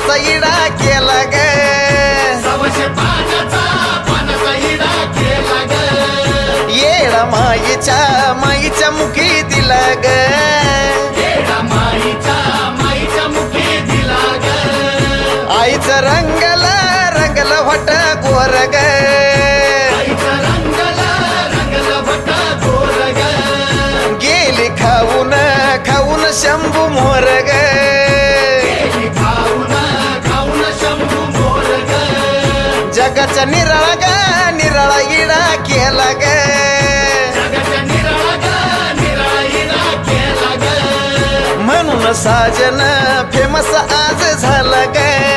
पानाचा इडा केला ग सवाशे पानाचा इडा केला ग येडा माईच्या मुखी दिला ग येडा माईच्या मुखी दिला ग आईचं रंगल भट गोर ग आईचा रंगला भट गोर ग गेली खाऊन शंभू मोर ग गेली खाऊन शंभू मोर ग जगाचा निराळा इडा केला ग जगाच्या निराळा इडा केला ग म्हणून साजन फेमस आज झाला ग